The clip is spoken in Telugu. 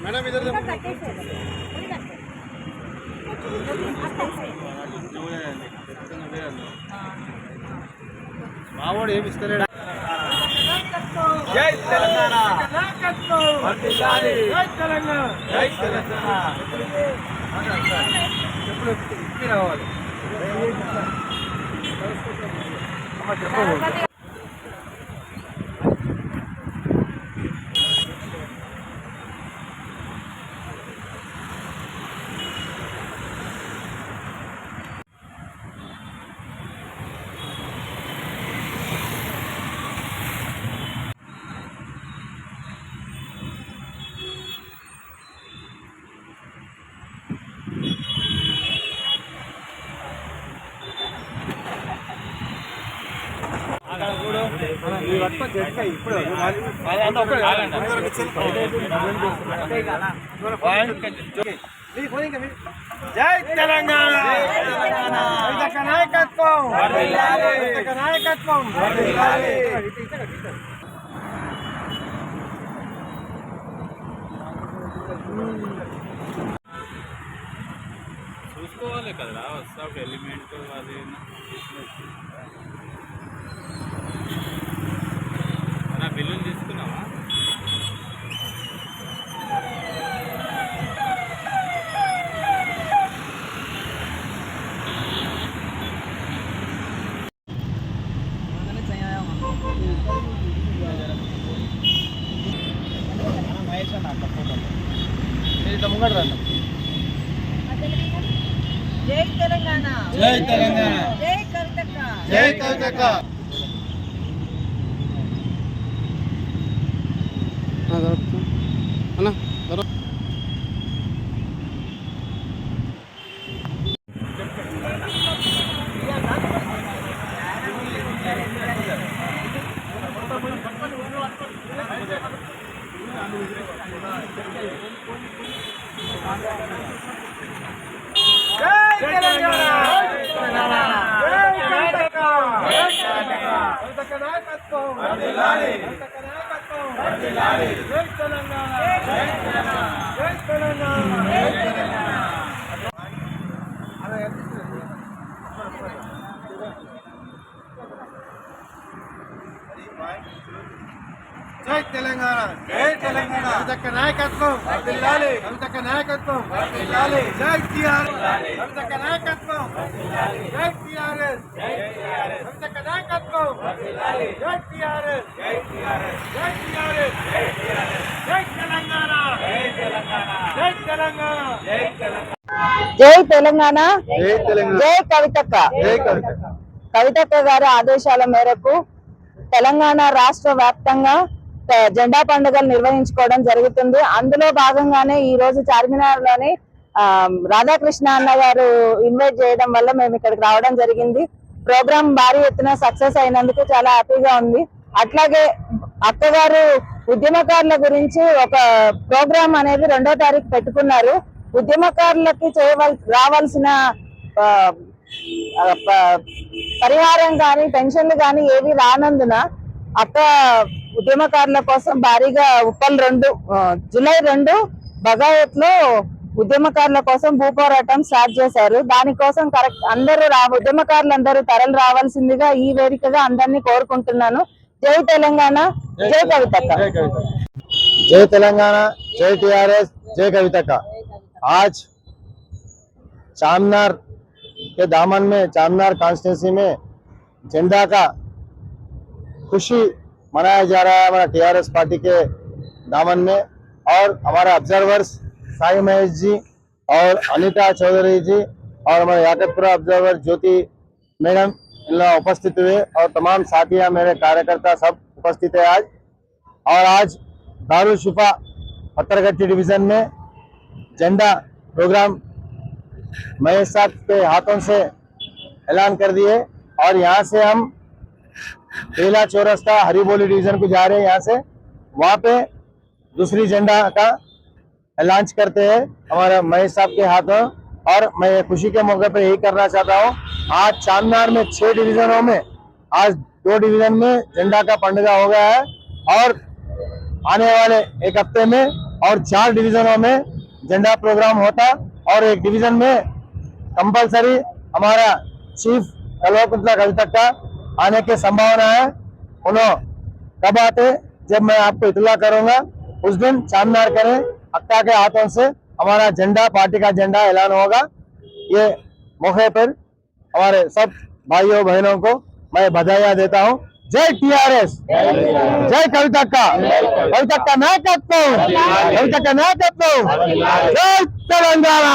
मैडम इधर మావోడు ఏమి ఇస్తలేడా? జై తెలంగాణ, వర్ధిల్లాలి. జై తెలంగాణ, జై తెలంగాణ. చెప్పులు ఇప్పి రావాలి. జై తెలంగాణ, నాయకత్వం, నాయకత్వం. చూసుకోవాలి కదరా, వస్తా ఎలిమెంట్ అది నా బిల్లులు తీసుకున్నావా? జై తెలంగాణ, జై తెలంగాణ, జై కవితక్క, జై కవితక్క. జై తెలంగాణ, జై తెలంగాణ. కవితక్క నాయకత్వం వర్ధిల్లాలి, కవితక్క నాయకత్వం వర్ధిల్లాలి. జై టీఆర్ఎస్, కవితక్క నాయకత్వం వర్ధిల్లాలి. జై టీఆర్ఎస్, కవితక్క నాయకత్వం వర్ధిల్లాలి. జై టీఆర్ఎస్, జై టీఆర్ఎస్, జై తెలంగాణ, జై తెలంగాణ, జై తెలంగాణ, జై తెలంగాణ. జై తెలంగాణ, జై తెలంగాణ, జై కవితక్క. జై కవితక్క. కవితక్క గారి ఆదేశాల మేరకు తెలంగాణ రాష్ట్ర వ్యాప్తంగా జెండా పండుగలు నిర్వహించుకోవడం జరుగుతుంది. అందులో భాగంగానే ఈ రోజు చార్మినార్ లోని రాధాకృష్ణ అన్న గారు ఇన్వైట్ చేయడం వల్ల మేము ఇక్కడికి రావడం జరిగింది. ప్రోగ్రామ్ భారీ ఎత్తున సక్సెస్ అయినందుకు చాలా హ్యాపీగా ఉంది. అట్లాగే అక్కగారు ఉద్యమకారుల గురించి ఒక ప్రోగ్రామ్ అనేది 2వ తారీఖు పెట్టుకున్నారు. ఉద్యమకారులకి రావాల్సిన పరిహారం కానీ పెన్షన్లు కానీ ఏవి రానందున అక్క ఉద్యమకారుల కోసం భారీగా జూలై 2 బగాయత్ లో ఉద్యమకారుల కోసం భూపోరాటం స్టార్ట్ చేశారు. దానికోసం కరెక్ట్ అందరూ ఉద్యమకారులందరూ తరలి రావాల్సిందిగా ఈ వేదికగా అందరినీ కోరుకుంటున్నాను. జై తెలంగాణ, జై కవితక్క. జై తెలంగాణ, జై टीआरएस, जय कवितक्का. आज चामनार के दामन में, चामनार कॉन्स्टिट्यूंसी में झंडा का खुशी मनाया जा रहा है हमारा टीआरएस पार्टी के दामन में. और हमारे ऑब्जर्वर्स साई महेश जी और अनिता चौधरी जी और हमारे याकतपुरा ऑब्जर्वर ज्योति मैडम इन लोग उपस्थित हुए और तमाम साथियां मेरे कार्यकर्ता सब उपस्थित है आज. और आज दारुल शिफा पत्थरगट्टी डिवीजन में झंडा प्रोग्राम महेश साहब के हाथों से ऐलान कर दिए. और यहाँ से हम बेला चौरस्ता हरिबोली डिवीजन को जा रहे हैं. यहाँ से वहाँ पे दूसरी झंडा का लॉन्च करते हैं हमारा महेश साहब के हाथों. और मैं खुशी के मौके पर यही करना चाहता हूँ, आज चामनार में 6 डिवीजनों में आज 2 डिवीजन में झंडा का पंडगा हो गया है. और आने वाले एक हफ्ते में और 4 डिवीजनों में झंडा प्रोग्राम होता और एक डिवीजन में कंपलसरी हमारा चीफ कल्वकुंतला कवितक्का आने की संभावना है। उन्होंने कब आते जब मैं आपको इतला करूंगा, उस दिन चांदनार करें अक्का के हाथों से हमारा झंडा, पार्टी का झंडा ऐलान होगा। ये मौके पर हमारे सब भाइयों बहनों को मैं बधाई देता हूँ। जय टीआरएस, जय कवितक्का, कवितक्का नायकत्व, कवितक्का नायकत्व, जय तेलंगाना।